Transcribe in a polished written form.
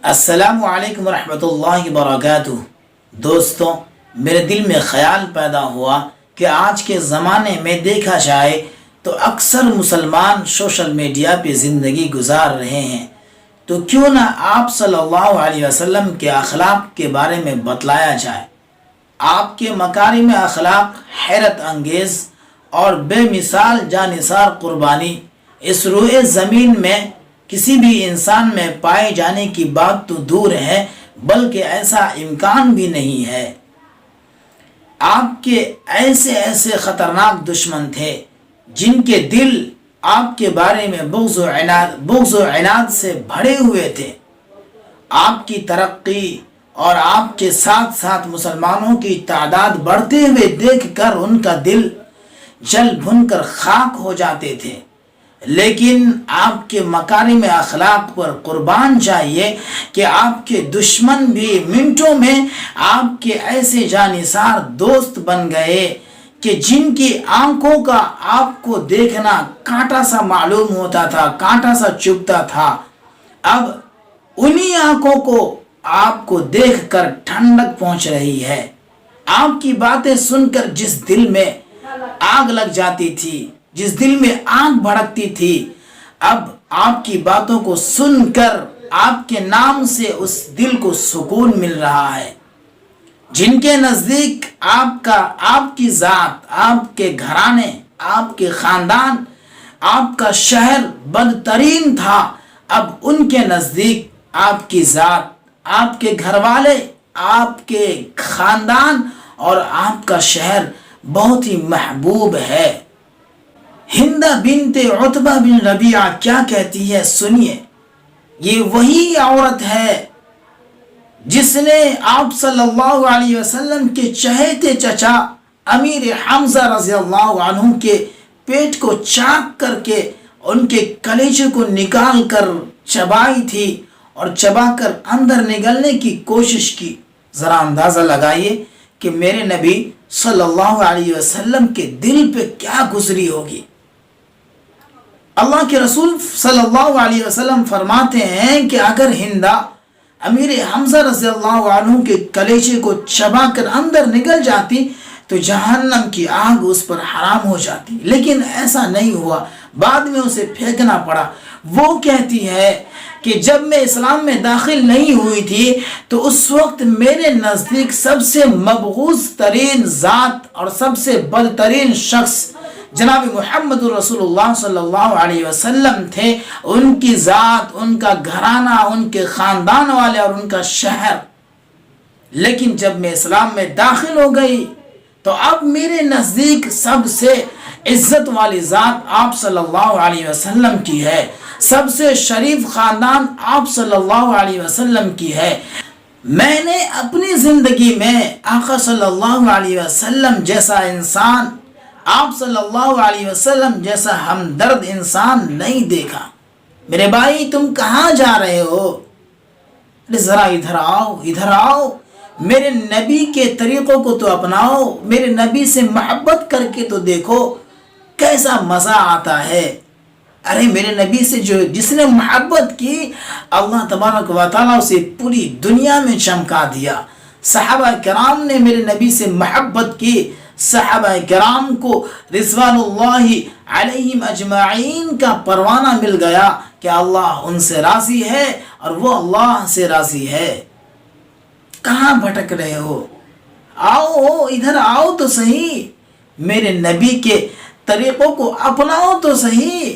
السلام علیکم ورحمۃ اللہ وبرکاتہ۔ دوستوں، میرے دل میں خیال پیدا ہوا کہ آج کے زمانے میں دیکھا جائے تو اکثر مسلمان سوشل میڈیا پہ زندگی گزار رہے ہیں، تو کیوں نہ آپ صلی اللہ علیہ وسلم کے اخلاق کے بارے میں بتلایا جائے۔ آپ کے مکارم اخلاق حیرت انگیز اور بے مثال جانثار قربانی اس روئے زمین میں کسی بھی انسان میں پائے جانے کی بات تو دور ہے، بلکہ ایسا امکان بھی نہیں ہے۔ آپ کے ایسے خطرناک دشمن تھے جن کے دل آپ کے بارے میں بغض و عناد سے بھرے ہوئے تھے۔ آپ کی ترقی اور آپ کے ساتھ ساتھ مسلمانوں کی تعداد بڑھتے ہوئے دیکھ کر ان کا دل جل بھن کر خاک ہو جاتے تھے، لیکن آپ کے مکارم اخلاق پر قربان جائیے کہ آپ کے دشمن بھی منٹوں میں آپ کے ایسے جانثار دوست بن گئے کہ جن کی آنکھوں کا آپ کو دیکھنا کانٹا سا معلوم ہوتا تھا، کانٹا سا چبھتا تھا۔ اب انہی آنکھوں کو آپ کو دیکھ کر ٹھنڈک پہنچ رہی ہے۔ آپ کی باتیں سن کر جس دل میں آگ لگ جاتی تھی، جس دل میں آگ بھڑکتی تھی، اب آپ کی باتوں کو سن کر آپ کے نام سے اس دل کو سکون مل رہا ہے۔ جن کے نزدیک آپ کی ذات، آپ کے گھرانے، آپ کے خاندان، آپ کا شہر بدترین تھا، اب ان کے نزدیک آپ کی ذات، آپ کے گھر والے، آپ کے خاندان اور آپ کا شہر بہت ہی محبوب ہے۔ ہند بنت عتبہ بن ربیعہ کیا کہتی ہے سنیے۔ یہ وہی عورت ہے جس نے آپ صلی اللہ علیہ وسلم کے چہیتے چچا امیر حمزہ رضی اللہ عنہ کے پیٹ کو چاک کر کے ان کے کلیجے کو نکال کر چبائی تھی اور چبا کر اندر نگلنے کی کوشش کی۔ ذرا اندازہ لگائیے کہ میرے نبی صلی اللہ علیہ وسلم کے دل پہ کیا گزری ہوگی۔ اللہ کے رسول صلی اللہ علیہ وسلم فرماتے ہیں کہ اگر ہندا امیر حمزہ رضی اللہ عنہ کے کلیجے کو چبا کر اندر نگل جاتی تو جہنم کی آگ اس پر حرام ہو جاتی، لیکن ایسا نہیں ہوا، بعد میں اسے پھینکنا پڑا۔ وہ کہتی ہے کہ جب میں اسلام میں داخل نہیں ہوئی تھی تو اس وقت میرے نزدیک سب سے مبغوض ترین ذات اور سب سے بدترین شخص جناب محمد رسول اللہ صلی اللہ علیہ وسلم تھے، ان کی ذات، ان کا گھرانہ، ان کے خاندان والے اور ان کا شہر۔ لیکن جب میں اسلام میں داخل ہو گئی تو اب میرے نزدیک سب سے عزت والی ذات آپ صلی اللہ علیہ وسلم کی ہے، سب سے شریف خاندان آپ صلی اللہ علیہ وسلم کی ہے۔ میں نے اپنی زندگی میں آقا صلی اللہ علیہ وسلم جیسا انسان، آپ صلی اللہ علیہ وسلم جیسا ہمدرد انسان نہیں دیکھا۔ میرے بھائی تم کہاں جا رہے ہو؟ ذرا ادھر آؤ، ادھر آؤ، میرے نبی کے طریقوں کو تو اپناؤ، میرے نبی سے محبت کر کے تو دیکھو کیسا مزہ آتا ہے۔ ارے میرے نبی سے جس نے محبت کی، اللہ تبارک و تعالیٰ اسے پوری دنیا میں چمکا دیا۔ صحابہ کرام نے میرے نبی سے محبت کی، صحابہ کرام کو رضوان اللہ علیہم اجمعین کا پروانہ مل گیا کہ اللہ ان سے راضی ہے اور وہ اللہ سے راضی ہے۔ کہاں بھٹک رہے ہو؟ آؤ ادھر آؤ تو صحیح، میرے نبی کے طریقوں کو اپناؤ تو صحیح۔